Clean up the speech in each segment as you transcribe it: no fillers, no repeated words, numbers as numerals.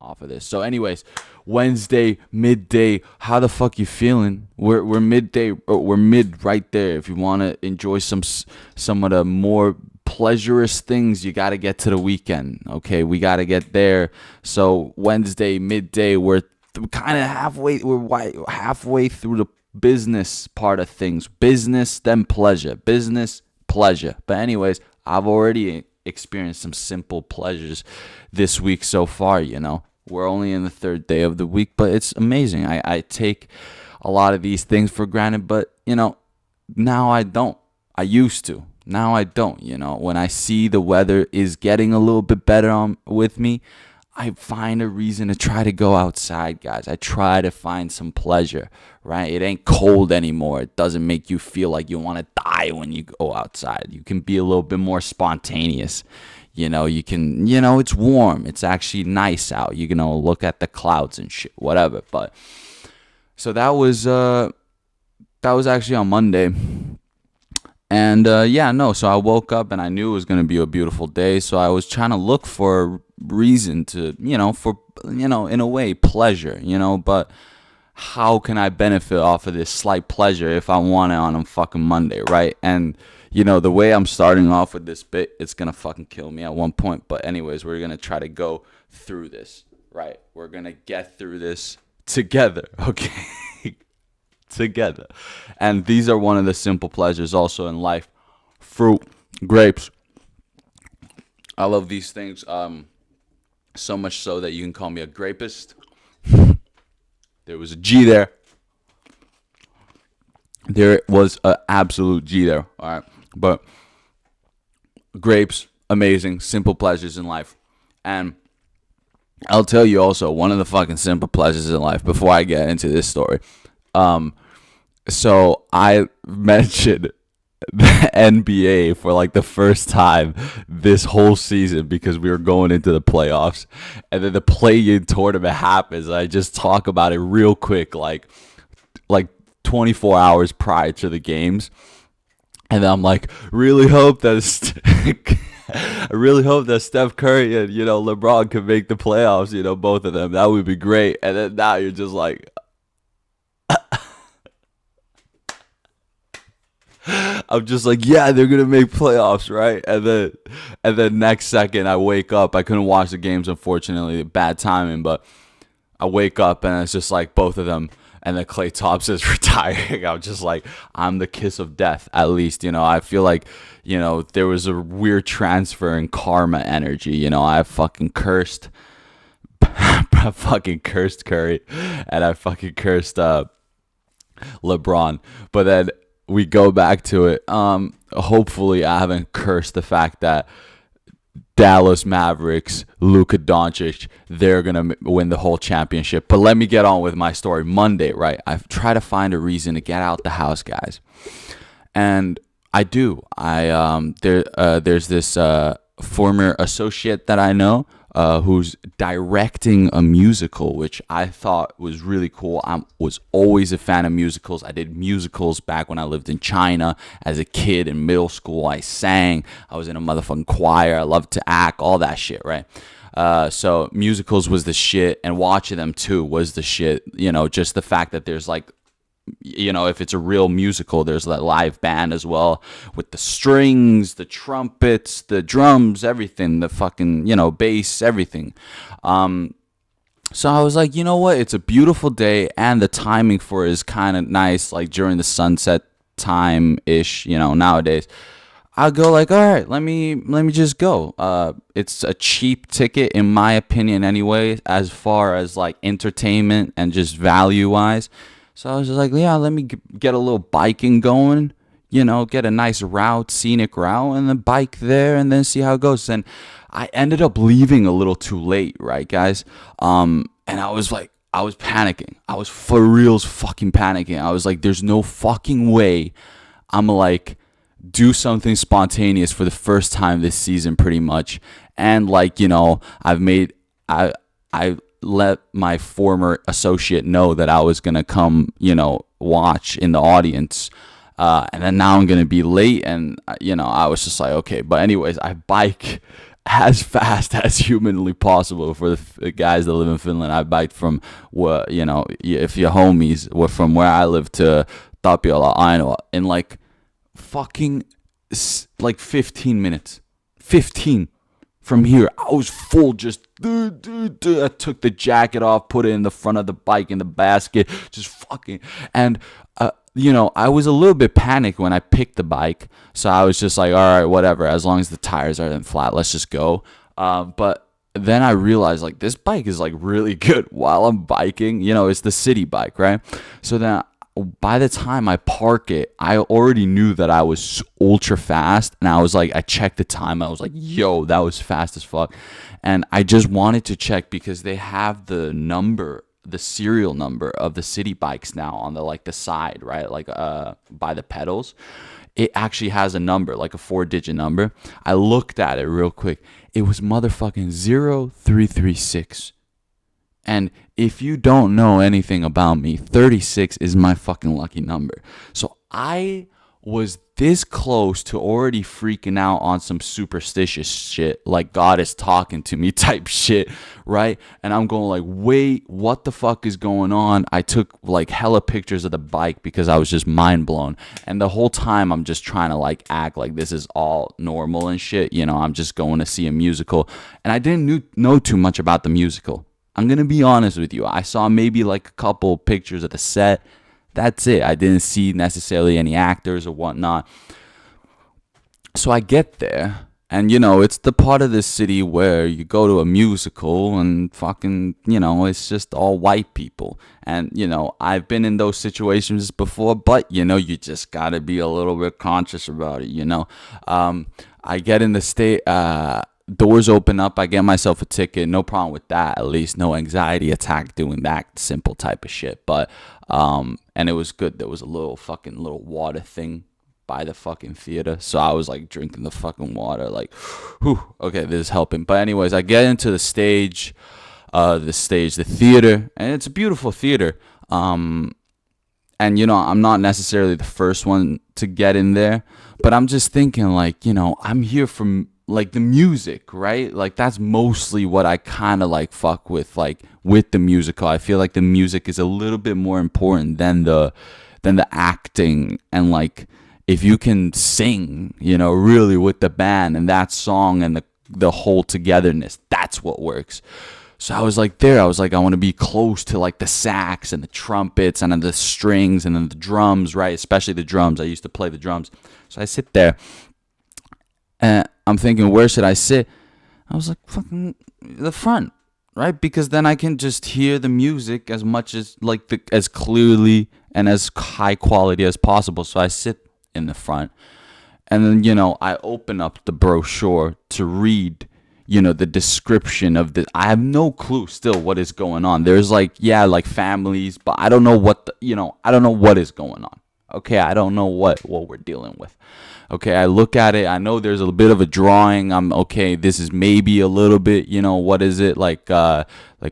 off of this. So anyways, Wednesday, midday, how the fuck you feeling? We're midday, we're mid right there. If you want to enjoy some of the more pleasurous things, you got to get to the weekend. Okay, we got to get there. So Wednesday, midday, we're kind of halfway. We're halfway through the business part of things. Business, then pleasure. Business, pleasure. But anyways, I've already experienced some simple pleasures this week so far. We're only in the third day of the week, but it's amazing. I take a lot of these things for granted, but now I don't. I used to. Now I don't. When I see the weather is getting a little bit better with me, I find a reason to try to go outside, guys. I try to find some pleasure, right? It ain't cold anymore. It doesn't make you feel like you want to die when you go outside. You can be a little bit more spontaneous. You can, it's warm. It's actually nice out. You can look at the clouds and shit, whatever. But so that was actually on Monday. And so I woke up and I knew it was going to be a beautiful day. So I was trying to look for a reason to, in a way, pleasure, but how can I benefit off of this slight pleasure if I want it on a fucking Monday, right? And, the way I'm starting off with this bit, it's going to fucking kill me at one point. But anyways, we're going to try to go through this, right? We're going to get through this together, okay? Together. And these are one of the simple pleasures also in life. Fruit, grapes. I love these things so much so that you can call me a grapist. There was a G there. There was an absolute G there. All right. But grapes, amazing, simple pleasures in life. And I'll tell you also one of the fucking simple pleasures in life before I get into this story. So I mentioned the NBA for like the first time this whole season because we were going into the playoffs, and then the play-in tournament happens. I just talk about it real quick, like 24 hours prior to the games, and then I'm like, really hope that I really hope that Steph Curry and LeBron can make the playoffs. Both of them, that would be great. And then now you're just like. I'm just like, yeah, they're gonna make playoffs, right? And then next second, I wake up. I couldn't watch the games, unfortunately, bad timing. But I wake up and it's just like both of them. And then Klay Thompson's retiring. I'm just like, I'm the kiss of death. At least, I feel like, there was a weird transfer in karma energy. I fucking cursed. I fucking cursed Curry, and I fucking cursed LeBron. But then we go back to it. Hopefully, I haven't cursed the fact that Dallas Mavericks, Luka Doncic, they're going to win the whole championship. But let me get on with my story. Monday, right? I try to find a reason to get out the house, guys. And I do. There's this former associate that I know who's directing a musical, which I thought was really cool. I was always a fan of musicals. I did musicals back when I lived in China as a kid in middle school. I sang. I was in a motherfucking choir. I loved to act, all that shit, right? So musicals was the shit, and watching them too was the shit. Just the fact that there's like, if it's a real musical, there's that live band as well with the strings, the trumpets, the drums, everything, the fucking, bass, everything. So I was like, you know what? It's a beautiful day, and the timing for it is kind of nice, like during the sunset time-ish, nowadays. I'll go like, all right, let me just go. It's a cheap ticket, in my opinion anyway, as far as like entertainment and just value-wise. So I was just like, yeah, let me get a little biking going, get a nice route, scenic route, and then bike there and then see how it goes. And I ended up leaving a little too late, right, guys? And I was like, I was panicking. I was for reals fucking panicking. I was like, there's no fucking way I'm like do something spontaneous for the first time this season pretty much. And like, I let my former associate know that I was going to come, watch in the audience. And then now I'm going to be late. And, I was just like, okay. But anyways, I bike as fast as humanly possible for the guys that live in Finland. I biked from where, if your homies were from where I live to Tapiola, Ainoa in like fucking like 15 minutes. 15 from here. I was full, just I took the jacket off, put it in the front of the bike in the basket, just fucking. And I was a little bit panicked when I picked the bike, so I was just like, all right, whatever, as long as the tires aren't flat, let's just go. But then I realized, like, this bike is like really good while I'm biking. It's the city bike, right? So then by the time I park it, I already knew that I was ultra fast, and I was like, I checked the time, I was like, yo, that was fast as fuck. And I just wanted to check because they have the serial number of the city bikes now on the side, right? Like by the pedals. It actually has a number, like a 4-digit number. I looked at it real quick. It was motherfucking 0336. And if you don't know anything about me, 36 is my fucking lucky number. So I was this close to already freaking out on some superstitious shit, like God is talking to me type shit, right? And I'm going like, wait, what the fuck is going on? I took like hella pictures of the bike because I was just mind blown. And the whole time I'm just trying to like act like this is all normal and shit. I'm just going to see a musical. And I didn't know too much about the musical. I'm going to be honest with you. I saw maybe like a couple pictures of the set. That's it. I didn't see necessarily any actors or whatnot. So I get there, and it's the part of the city where you go to a musical and fucking, it's just all white people. And, I've been in those situations before, but, you just gotta be a little bit conscious about it, I get in the state, doors open up, I get myself a ticket, no problem with that, at least no anxiety attack doing that simple type of shit. But and it was good. There was a little water thing by the fucking theater, so I was like drinking the fucking water, like, whew, okay, this is helping. But anyways, I get into the theater, and it's a beautiful theater. And I'm not necessarily the first one to get in there, but I'm just thinking like, I'm here from like the music, right? Like that's mostly what I kind of like fuck with, like with the musical. I feel like the music is a little bit more important than the acting. And like if you can sing, really with the band and that song and the whole togetherness, that's what works. So I was like I want to be close to like the sax and the trumpets and then the strings and then the drums, right? Especially the drums. I used to play the drums. So I sit there and I'm thinking, where should I sit? I was like, fucking the front, right? Because then I can just hear the music as much as as clearly and as high quality as possible. So I sit in the front, and then I open up the brochure to read the description of the. I have no clue still what is going on. There's like families, but I don't know what I don't know what is going on. Okay, I don't know what we're dealing with. Okay, I look at it. I know there's a bit of a drawing. I'm okay. This is maybe a little bit, what is it, like a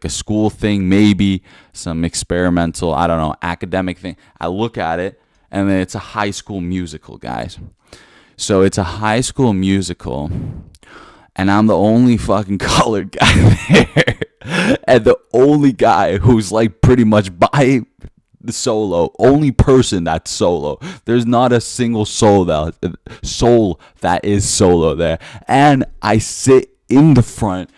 school thing, maybe some experimental, I don't know, academic thing. I look at it, and then it's a high school musical, guys. So it's a high school musical, and I'm the only fucking colored guy there, and the only guy who's like pretty much by the solo, only person that's solo. There's not a single soul that is solo there. And I sit in the front,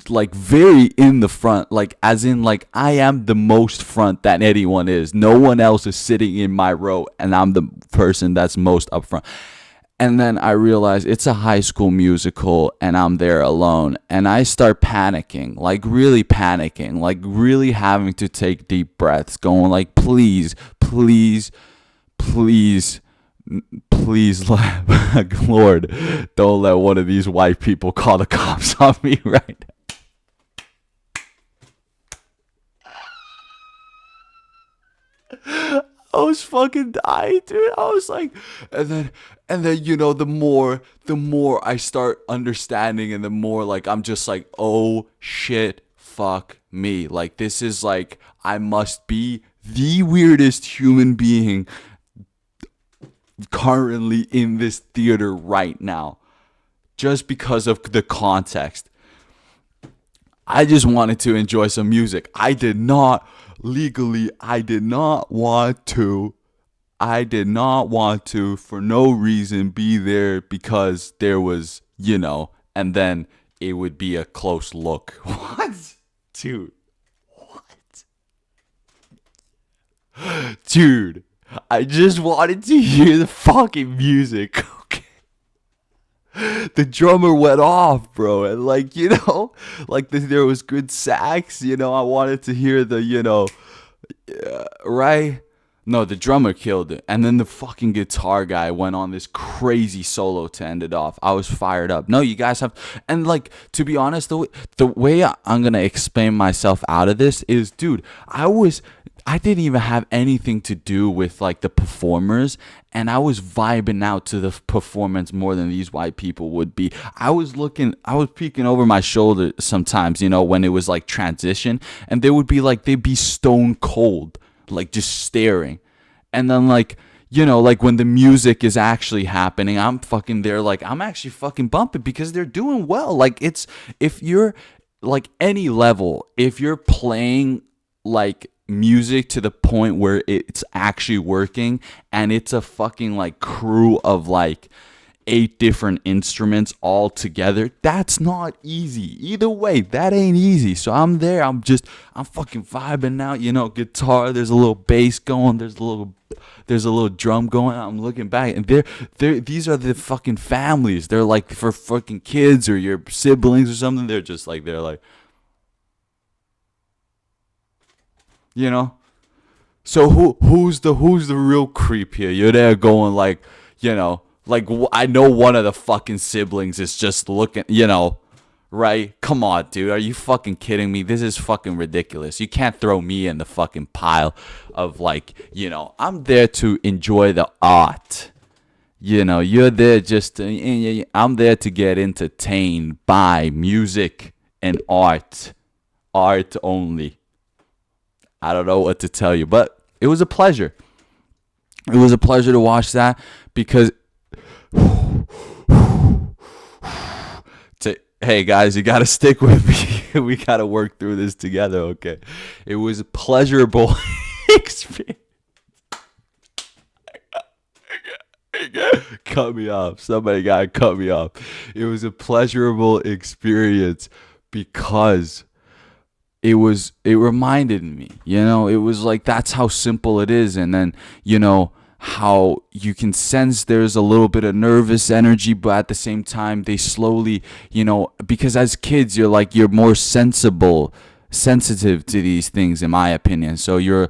like very in the front, like as in like I am the most front that anyone is. No one else is sitting in my row, and I'm the person that's most up front. And then I realize it's a high school musical and I'm there alone. And I start panicking, like really panicking, like really having to take deep breaths, going like, please, please, please, please, Lord, don't let one of these white people call the cops on me right now. I was fucking dying, dude. I was like, and then the more I start understanding, and the more like I'm just like, oh shit, fuck me. Like this is like I must be the weirdest human being currently in this theater right now. just because of the context. I just wanted to enjoy some music. I did not want to for no reason be there because there was, and then it would be a close look. What? Dude. What? Dude, I just wanted to hear the fucking music. Okay. The drummer went off, bro, and there was good sax. I wanted to hear the, right? No, the drummer killed it, and then the fucking guitar guy went on this crazy solo to end it off. I was fired up. No, you guys have, and to be honest, the way I'm gonna explain myself out of this is, dude, I didn't even have anything to do with the performers, and I was vibing out to the performance more than these white people would be. I was peeking over my shoulder sometimes, when it was transition, and they'd be stone cold, just staring. And then when the music is actually happening, I'm fucking there, I'm actually fucking bumping because they're doing well. If you're any level, if you're playing music to the point where it's actually working, and it's a fucking crew of 8 different instruments all together, that's not easy. Either way, that ain't easy. So I'm there, I'm fucking vibing out, guitar, there's a little bass going, there's a little drum going. I'm looking back, and these are the fucking families. They're for fucking kids or your siblings or something. They're just So who's the real creep here? You're there going I know one of the fucking siblings is just looking, right? Come on, dude. Are you fucking kidding me? This is fucking ridiculous. You can't throw me in the fucking pile of I'm there to enjoy the art. You're there I'm there to get entertained by music and art. Art only. I don't know what to tell you, but it was a pleasure. It was a pleasure to watch that because, hey guys, you got to stick with me. We got to work through this together, okay? It was a pleasurable experience. Cut me off. Somebody got to cut me off. It was a pleasurable experience because it reminded me, it was that's how simple it is. And then, how you can sense there's a little bit of nervous energy, but at the same time, they slowly, because as kids, you're more sensitive to these things, in my opinion. So you're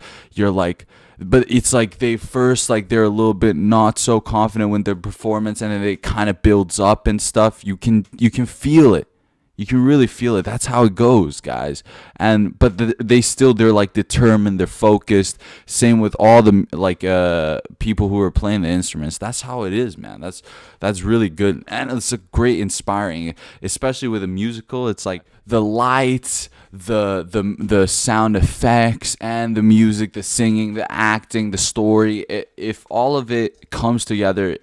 but it's they first, they're a little bit not so confident with their performance, and then it kind of builds up and stuff. You can feel it. You can really feel it. That's how it goes, guys. But they're determined. They're focused. Same with all the people who are playing the instruments. That's how it is, man. That's really good, and it's a great inspiring, especially with a musical. It's the lights, the sound effects, and the music, the singing, the acting, the story. If all of it comes together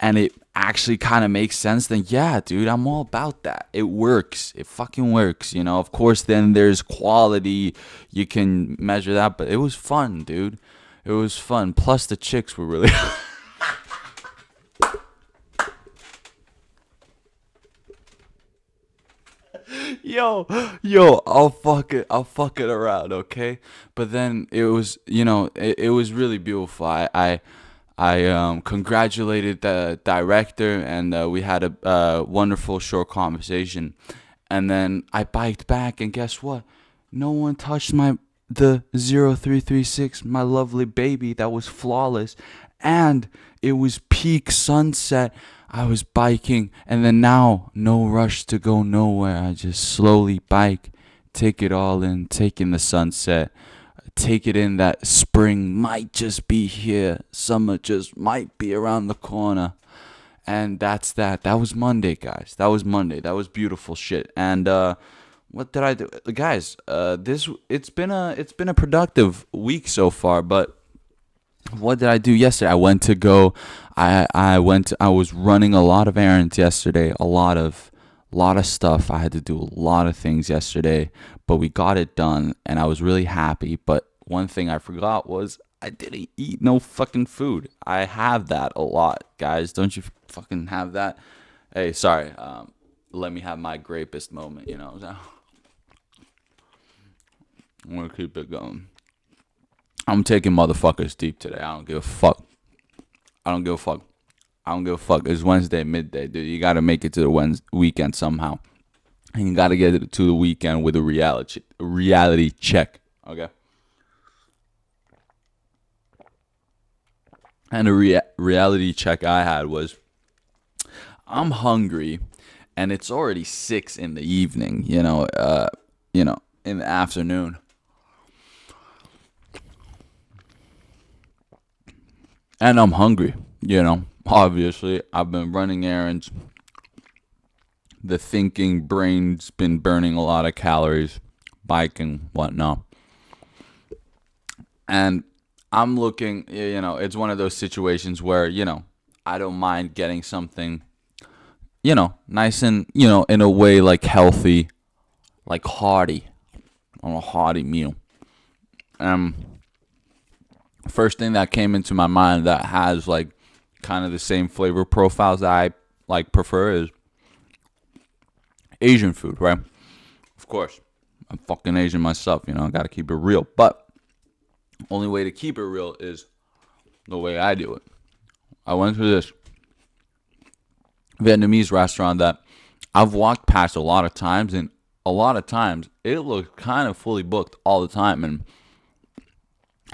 and it actually kind of makes sense, then yeah, dude, I'm all about that. It works. It fucking works, Of course, then there's quality. You can measure that, but it was fun, dude. It was fun. Plus, the chicks were really... Yo, I'll fuck it around, okay? But then it was, it was really beautiful. I congratulated the director, and we had a wonderful short conversation. And then I biked back, and guess what? No one touched the 0336, my lovely baby that was flawless. And it was peak sunset. I was biking, and then now, no rush to go nowhere. I just slowly bike, take it all in, take in the sunset. Take it in that spring might just be here. Summer just might be around the corner. And that's that. That was Monday, guys. That was Monday. That was beautiful shit. And what did I do? Guys, it's been a productive week so far, but What did I do yesterday? I went to go. I was running a lot of errands yesterday. A lot of stuff. I had to do a lot of things yesterday, but we got it done, and I was really happy. But one thing I forgot was I didn't eat no fucking food. I have that a lot, guys. Don't you fucking have that? Hey, sorry. Let me have my grapest moment. So I'm gonna keep it going. I'm taking motherfuckers deep today. I don't give a fuck. I don't give a fuck. I don't give a fuck. It's Wednesday midday, dude. You gotta make it to the weekend somehow, and you gotta get it to the weekend with a reality check. Okay. And a reality check I had was I'm hungry, and it's already 6 in the evening. In the afternoon, and I'm hungry. Obviously, I've been running errands. The thinking brain's been burning a lot of calories, biking, whatnot. And I'm looking, it's one of those situations where, I don't mind getting something, nice and, in a way like healthy, like hearty, on a hearty meal. Um, First thing that came into my mind that has like kind of the same flavor profiles that I like prefer is Asian food, right? Of course, I'm fucking Asian myself, I gotta keep it real. But only way to keep it real is the way I do it. I went to this Vietnamese restaurant that I've walked past a lot of times, and a lot of times it looked kind of fully booked all the time. And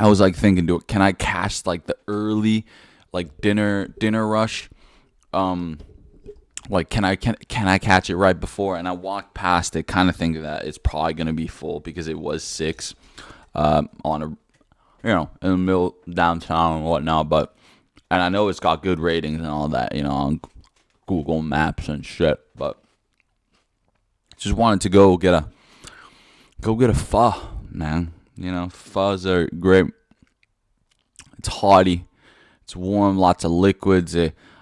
I was like thinking, can I catch like the early, like dinner rush? Like can I catch it right before? And I walked past it, kind of thinking that it's probably gonna be full because it was 6, on a, in the middle downtown and whatnot. But and I know it's got good ratings and all that, on Google Maps and shit. But just wanted to go get a pho, man. Phos are great. It's hearty. It's warm. Lots of liquids.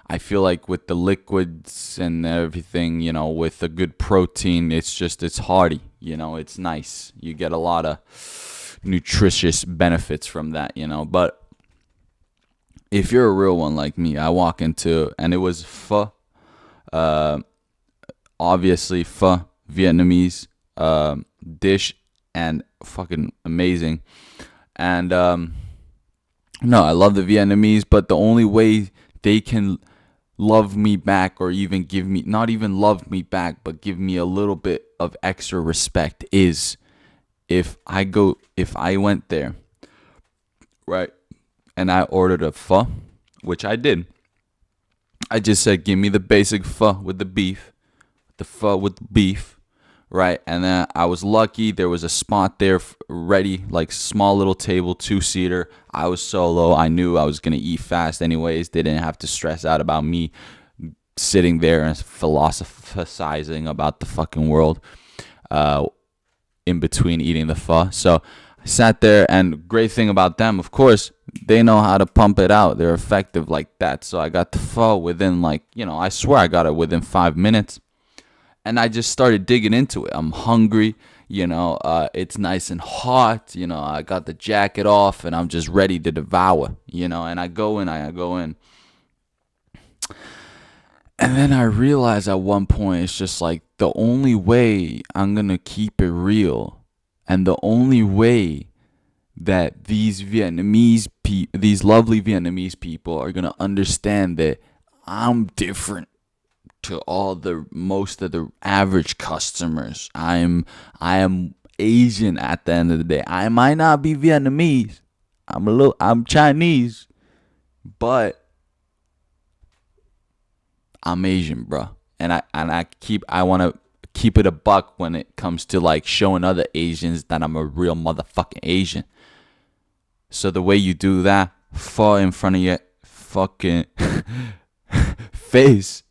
I feel like with the liquids and everything, with a good protein, it's hearty. It's nice. You get a lot of nutritious benefits from that. But if you're a real one like me, I walk into, and it was pho. Obviously pho, Vietnamese dish, and fucking amazing. And no, I love the Vietnamese, but the only way they can love me back, or even give me, not even love me back, but give me a little bit of extra respect, is if I went there, right, and I ordered a pho, which I did. I just said, give me the basic pho with the beef, right? And then I was lucky. There was a spot there ready, like small little table, 2-seater. I was solo. I knew I was going to eat fast anyways. Didn't have to stress out about me sitting there and philosophizing about the fucking world in between eating the pho. So I sat there, and great thing about them, of course, they know how to pump it out. They're effective like that. So I got the pho within I swear I got it within 5 minutes. And I just started digging into it. I'm hungry, it's nice and hot, I got the jacket off, and I'm just ready to devour, and I go in. And then I realized at one point, it's just like the only way I'm going to keep it real, and the only way that these lovely Vietnamese people are going to understand that I'm different to most of the average customers. I am Asian at the end of the day. I might not be Vietnamese. I'm Chinese, but I'm Asian, bro. And I want to keep it a buck when it comes to like showing other Asians that I'm a real motherfucking Asian. So the way you do that, fall in front of your fucking face,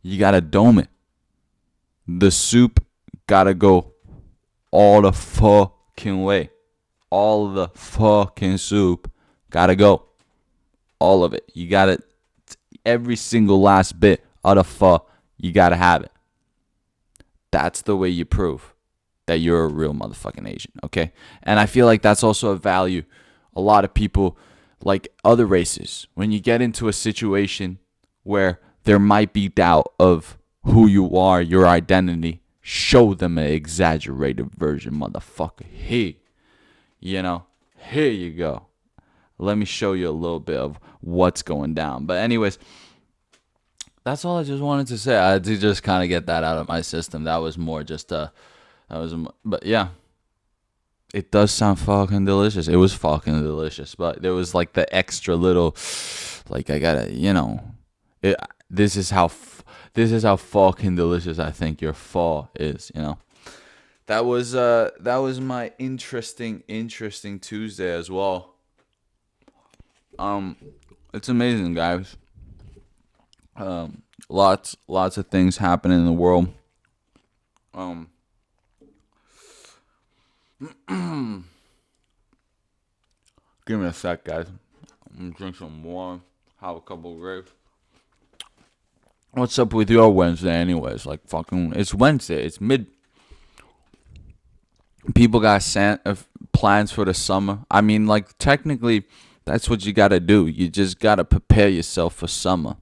you gotta dome it. The soup gotta go all the fucking way. All the fucking soup gotta go. All of it. You got it. Every single last bit of the pho. You got to have it. That's the way you prove that you're a real motherfucking Asian, okay? And I feel like that's also a value a lot of people, like other races, when you get into a situation where there might be doubt of who you are, your identity, show them an exaggerated version, motherfucker. Here you go. Let me show you a little bit of what's going down. But anyways, that's all I just wanted to say. I had to just kind of get that out of my system. That was more just but yeah, it does sound fucking delicious. It was fucking delicious, but there was like the extra little, like I gotta, it. This is how fucking delicious I think your pho is. That was my interesting Tuesday as well. It's amazing, guys. Lots of things happening in the world. Give me a sec, guys. I'm gonna drink some water, have a couple of grapes. What's up with your Wednesday, anyways? Like, fucking, it's Wednesday. It's mid. People got plans for the summer. I mean, like, technically, that's what you gotta do. You just gotta prepare yourself for summer.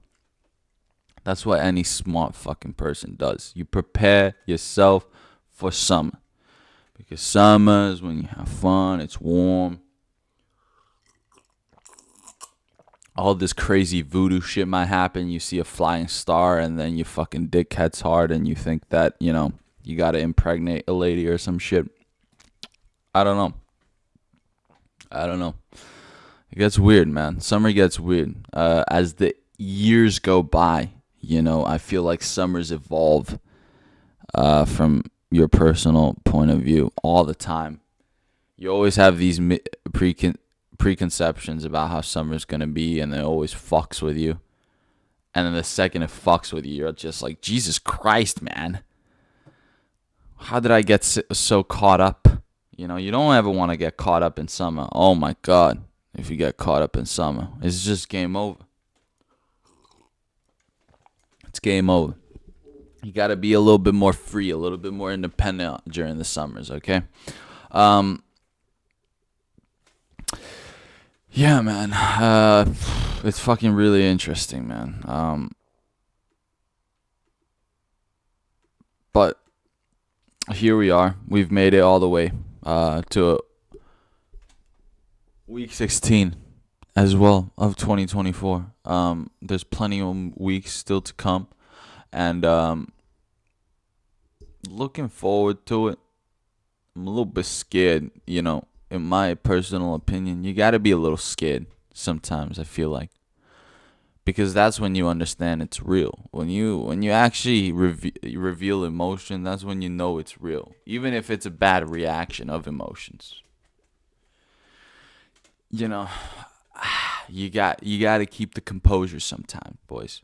That's what any smart fucking person does. You prepare yourself for summer. Because summer is when you have fun, it's warm. All this crazy voodoo shit might happen. You see a flying star and then your fucking dick gets hard and you think that, you gotta impregnate a lady or some shit. I don't know. It gets weird, man. Summer gets weird. As the years go by, I feel like summers evolve from your personal point of view all the time. You always have these preconceptions about how summer's gonna be, and it always fucks with you. And then the second it fucks with you, you're just like, Jesus Christ, man. How did I get so caught up? You don't ever want to get caught up in summer. Oh my God. If you get caught up in summer, it's just game over. It's game over. You got to be a little bit more free, a little bit more independent during the summers, okay? Yeah, man. It's fucking really interesting, man. But here we are. We've made it all the way to week 16 as well of 2024. There's plenty of weeks still to come. And looking forward to it. I'm a little bit scared, in my personal opinion. You got to be a little scared sometimes, I feel like. Because that's when you understand it's real. When you actually reveal emotion, that's when you know it's real. Even if it's a bad reaction of emotions. You got to keep the composure sometimes, boys.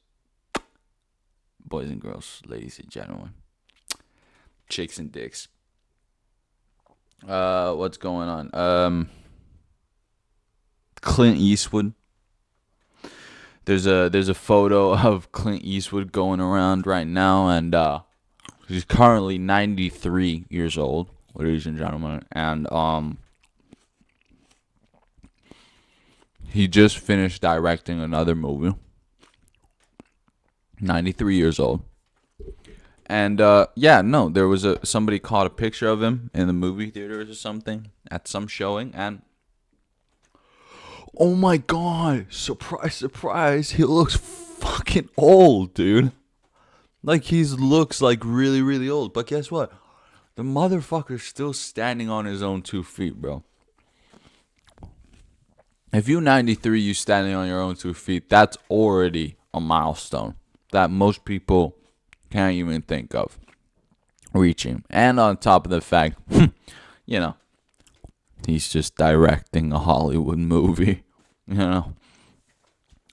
Boys and girls, ladies and gentlemen. Chicks and dicks. What's going on? Clint Eastwood. There's a photo of Clint Eastwood going around right now, and he's currently 93 years old, ladies and gentlemen, and he just finished directing another movie. 93 years old. And there was somebody caught a picture of him in the movie theaters or something at some showing, and oh my God, surprise, he looks fucking old, dude. Like, he looks like really, really old. But guess what? The motherfucker's still standing on his own 2 feet, bro. If you're 93, you standing on your own 2 feet, that's already a milestone that most people can't even think of reaching. And on top of the fact, he's just directing a Hollywood movie,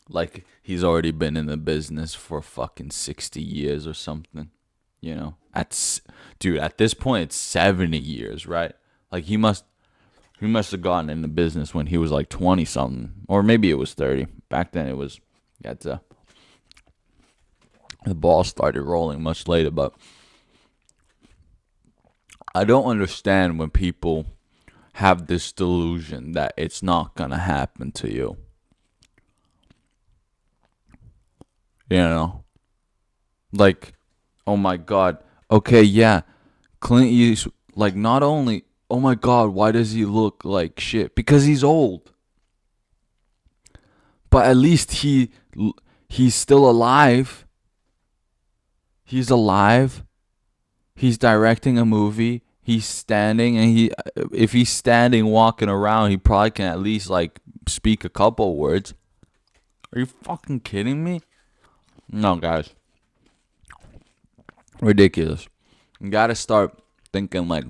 Like, he's already been in the business for fucking 60 years or something, At this point, it's 70 years, right? Like, he must have gotten in the business when he was like 20 something, or maybe it was 30. Back then, it was you had to. The ball started rolling much later, but I don't understand when people have this delusion that it's not gonna happen to you. You know, like, oh my God. Okay, yeah, Clint Eastwood. Like, not only, oh my God, why does he look like shit? Because he's old. But at least he's still alive. He's alive. He's directing a movie. He's standing, and if he's standing, walking around, he probably can at least like speak a couple words. Are you fucking kidding me? No, guys, ridiculous. You gotta start thinking like,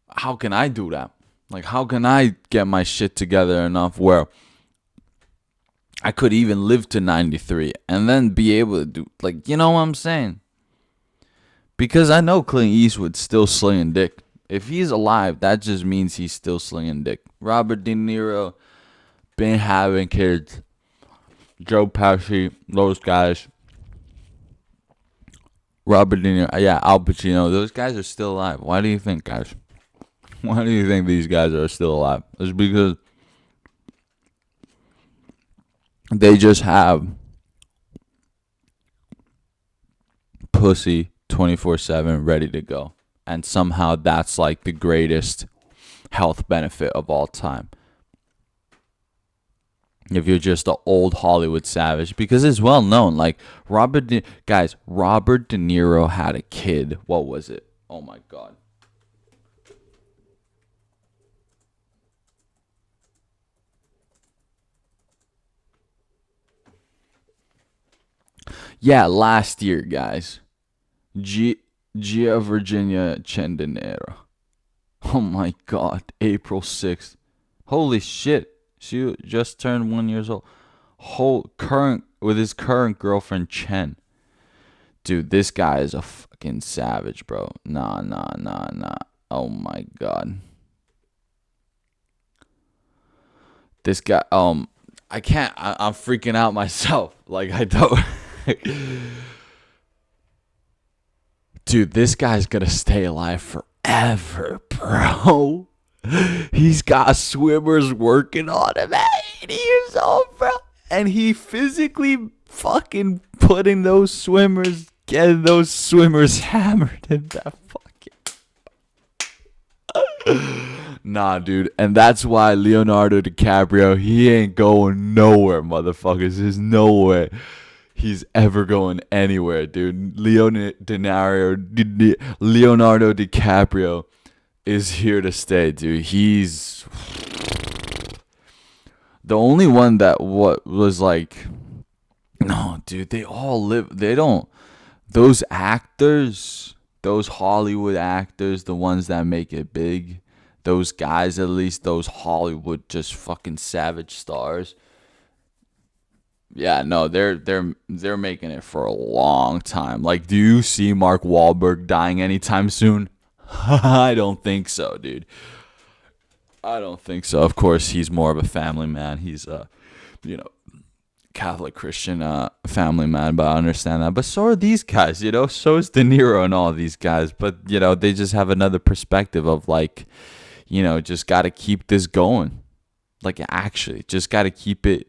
how can I do that? Like, how can I get my shit together enough where I could even live to 93 and then be able to do, like, you know what I'm saying? Because I know Clint Eastwood's still slinging dick. If he's alive, that just means he's still slinging dick. Robert De Niro been having kids. Joe Pesci, those guys. Robert De Niro, yeah, Al Pacino, those guys are still alive. Why do you think, guys? Why do you think these guys are still alive? It's because they just have pussy 24/7 ready to go. And somehow that's like the greatest health benefit of all time. If you're just an old Hollywood savage, because it's well known, like Robert De Niro had a kid. What was it? Oh my God. Yeah, last year, guys. Gia Virginia Chendenero. Oh my God, April 6th. Holy shit. She just turned 1 year old. With his current girlfriend Chen. Dude, this guy is a fucking savage, bro. Nah. Oh my God. This guy, I can't, I'm freaking out myself. Like, I don't. Dude, this guy's gonna stay alive forever, bro. He's got swimmers working on him at 80 years old, bro. And he physically fucking getting those swimmers hammered in that fucking. Nah, dude. And that's why Leonardo DiCaprio, he ain't going nowhere, motherfuckers. There's no way he's ever going anywhere, dude. Leonardo DiCaprio is here to stay, dude. He's the only one that was like, no, dude. They all live. They don't. Those actors, those Hollywood actors, the ones that make it big, those guys, at least those Hollywood just fucking savage stars. Yeah, no, they're making it for a long time. Like, do you see Mark Wahlberg dying anytime soon? I don't think so, dude. I don't think so. Of course, he's more of a family man. He's Catholic Christian family man, but I understand that. But so are these guys, So is De Niro and all these guys. But they just have another perspective of like, just got to keep this going. Like, actually, just got to keep it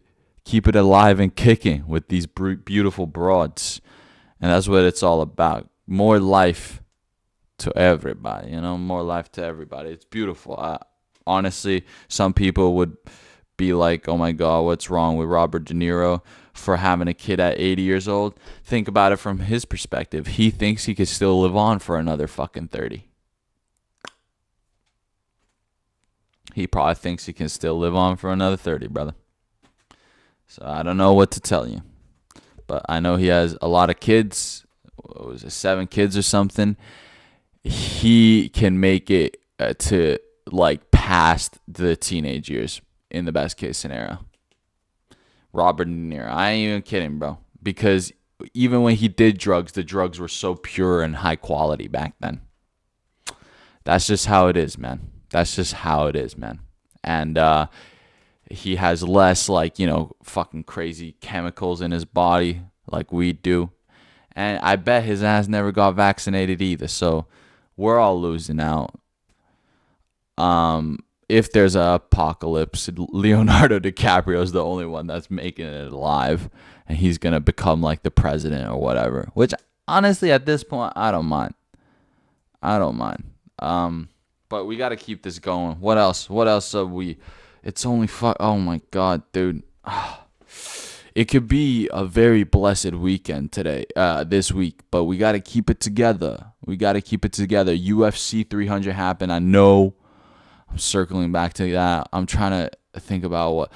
alive and kicking with these beautiful broads. And that's what it's all about. More life to everybody, more life to everybody. It's beautiful. Honestly, some people would be like, oh my God, what's wrong with Robert De Niro for having a kid at 80 years old? Think about it from his perspective. He thinks he could still live on for another fucking 30. He probably thinks he can still live on for another 30, brother. So I don't know what to tell you. But I know he has a lot of kids. What was it, 7 kids or something? He can make it to like past the teenage years in the best case scenario. Robert De Niro. I ain't even kidding, bro. Because even when he did drugs, the drugs were so pure and high quality back then. That's just how it is, man. And He has less, like, fucking crazy chemicals in his body like we do. And I bet his ass never got vaccinated either. So we're all losing out. If there's a apocalypse, Leonardo DiCaprio is the only one that's making it alive, and he's gonna become like the president or whatever. Which honestly, at this point, I don't mind. I don't mind. But we got to keep this going. What else? What else are we? It's only fuck. Oh my god, dude. It could be a very blessed weekend today, this week, but we got to keep it together. We got to keep it together. UFC 300 happened. I know. I'm circling back to that. I'm trying to think about what.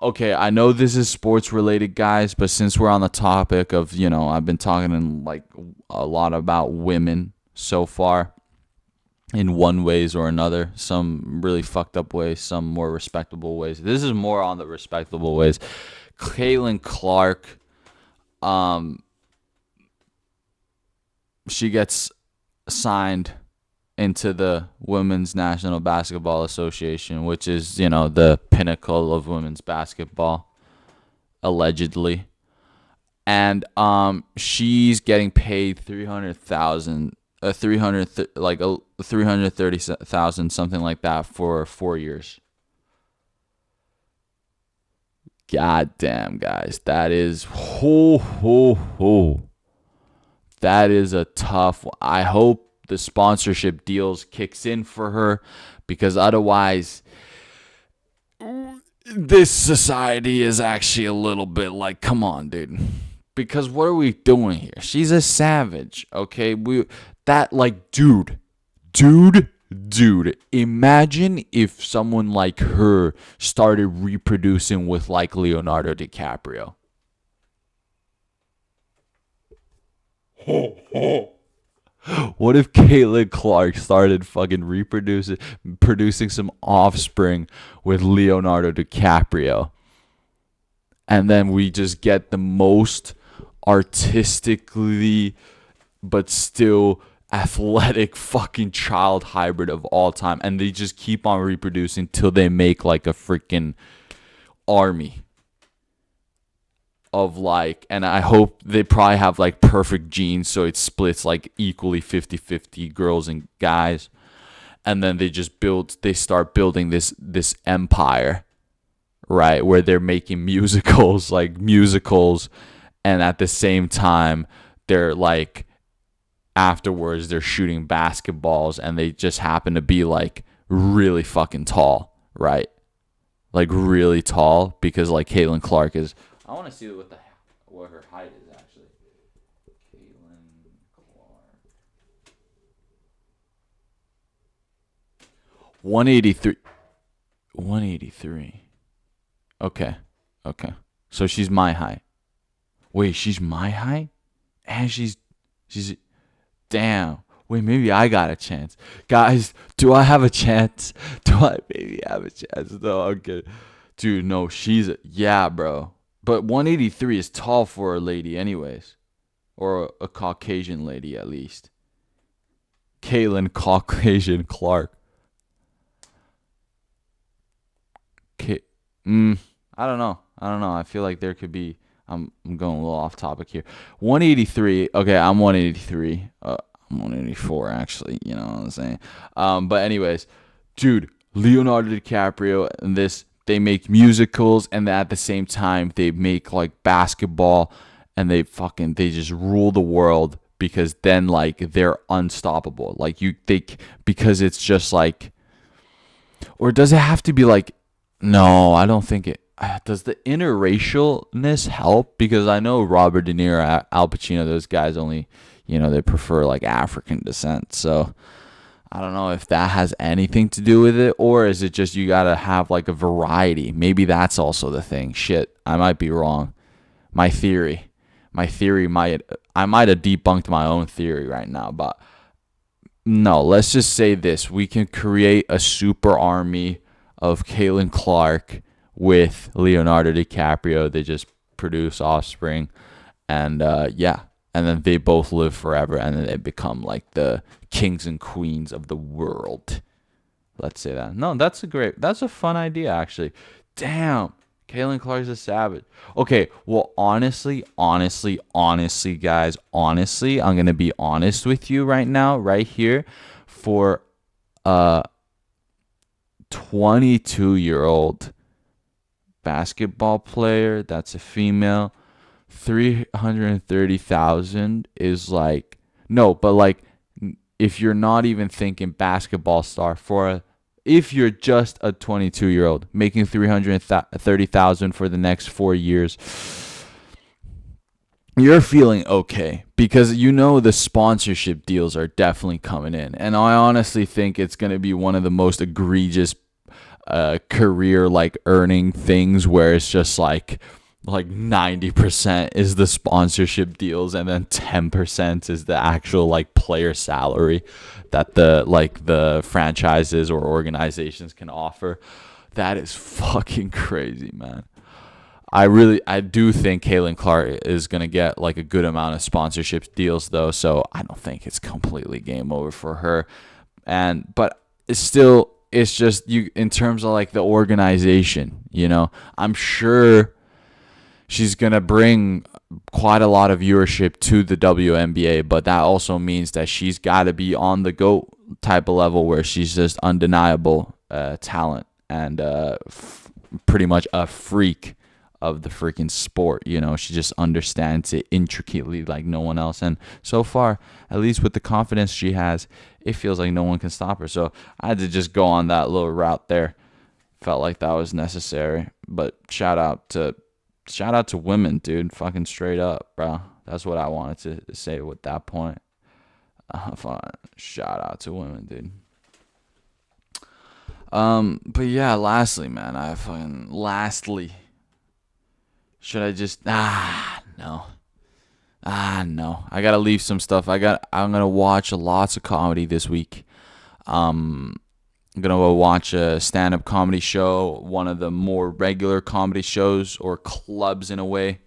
Okay, I know this is sports related, guys, but since we're on the topic of, I've been talking like a lot about women so far in one ways or another. Some really fucked up ways, some more respectable ways. This is more on the respectable ways. Caitlin Clark, she gets signed into the Women's National Basketball Association, which is, the pinnacle of women's basketball, allegedly. And she's getting paid $330,000, something like that, for 4 years. God damn, guys, that is that is a tough one. I hope the sponsorship deals kicks in for her, because otherwise this society is actually a little bit like, come on, dude. Because what are we doing here? She's a savage, okay? Dude, imagine if someone like her started reproducing with like Leonardo DiCaprio. What if Caitlin Clark started fucking producing some offspring with Leonardo DiCaprio? And then we just get the most artistically but still athletic fucking child hybrid of all time, and they just keep on reproducing till they make like a freaking army of like, and I hope they probably have like perfect genes so it splits like equally 50-50 girls and guys, and then they start building this empire, right, where they're making musicals, and at the same time they're like, afterwards they're shooting basketballs, and they just happen to be like really fucking tall, right? Like really tall, because like Caitlin Clark is. I want to see what her height is actually. Caitlin Clark. 183. 183. Okay. So she's my height. Wait, she's my height? And she's damn. Wait, maybe I got a chance. Guys, do I have a chance? Do I maybe have a chance? No, I'm kidding. Dude, no, yeah, bro. But 183 is tall for a lady anyways. Or a Caucasian lady, at least. Caitlin Caucasian Clark. I don't know. I feel like there could be... I'm going a little off topic here. 183. Okay, I'm 183. I'm 184, actually. You know what I'm saying? But anyways, dude, Leonardo DiCaprio and this, they make musicals, and at the same time they make like basketball, and they just rule the world, because then like they're unstoppable. Like because it's just like, or does it have to be like, no, I don't think it. Does the interracialness help? Because I know Robert De Niro, Al Pacino, those guys only, they prefer like African descent. So I don't know if that has anything to do with it, or is it just you gotta have like a variety? Maybe that's also the thing. Shit, I might be wrong. I might have debunked my own theory right now, but no, let's just say this. We can create a super army of Caitlin Clark with Leonardo DiCaprio. They just produce offspring, and and then they both live forever, and then they become like the kings and queens of the world. Let's say that. No, that's a fun idea, actually. Damn. Caitlin Clark's a savage. Okay, well, honestly, guys, honestly, I'm gonna be honest with you right now, right here, for a 22-year-old basketball player that's a female, 330,000 is like, no, but like, if you're not even thinking basketball star, if you're just a 22-year-old making 330,000 for the next 4 years, you're feeling okay, because the sponsorship deals are definitely coming in, and I honestly think it's going to be one of the most egregious career like earning things, where it's just like 90% is the sponsorship deals, and then 10% is the actual like player salary that the franchises or organizations can offer. That is fucking crazy, man. I do think Caitlin Clark is gonna get like a good amount of sponsorship deals though, so I don't think it's completely game over for her. But it's just you in terms of like the organization, I'm sure she's going to bring quite a lot of viewership to the WNBA, but that also means that she's got to be on the GOAT type of level, where she's just undeniable talent and pretty much a freak of the freaking sport. She just understands it intricately like no one else. And so far, at least with the confidence she has, it feels like no one can stop her. So I had to just go on that little route there. Felt like that was necessary. But shout out to women, dude. Fucking straight up, bro. That's what I wanted to say with that point. Shout out to women, dude. But yeah, lastly, man, should I just no. I gotta leave some stuff. I'm gonna watch lots of comedy this week. I'm gonna go watch a stand-up comedy show, one of the more regular comedy shows, or clubs in a way.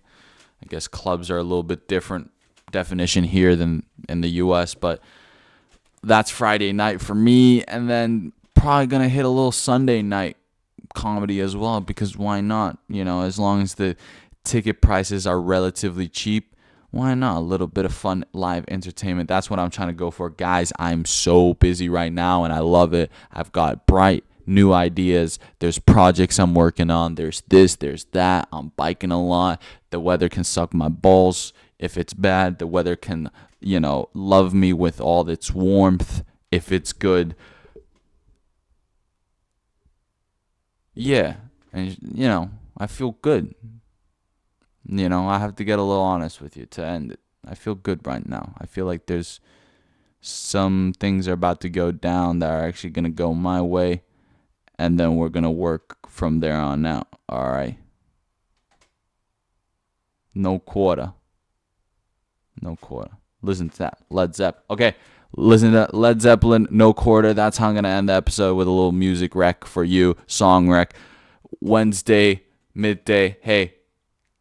I guess clubs are a little bit different definition here than in the US, but that's Friday night for me, and then probably gonna hit a little Sunday night comedy as well, because why not? As long as the ticket prices are relatively cheap, why not? A little bit of fun live entertainment. That's what I'm trying to go for. Guys, I'm so busy right now, and I love it. I've got bright new ideas. There's projects I'm working on. There's this, there's that. I'm biking a lot. The weather can suck my balls if it's bad. The weather can, love me with all its warmth if it's good. Yeah, and, I feel good. I have to get a little honest with you to end it. I feel good right now. I feel like there's some things are about to go down that are actually going to go my way, and then we're going to work from there on out. All right. No quarter. Listen to that. Led Zeppelin. Okay. Listen to Led Zeppelin, No Quarter. That's how I'm going to end the episode, with a little music rec for you. Song rec. Wednesday, midday. Hey,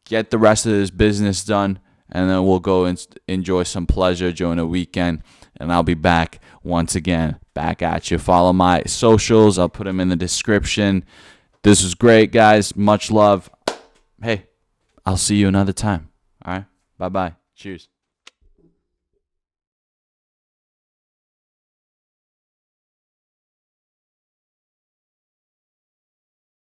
get the rest of this business done, and then we'll go and enjoy some pleasure during the weekend. And I'll be back once again, back at you. Follow my socials. I'll put them in the description. This was great, guys. Much love. Hey, I'll see you another time. All right. Bye-bye. Cheers.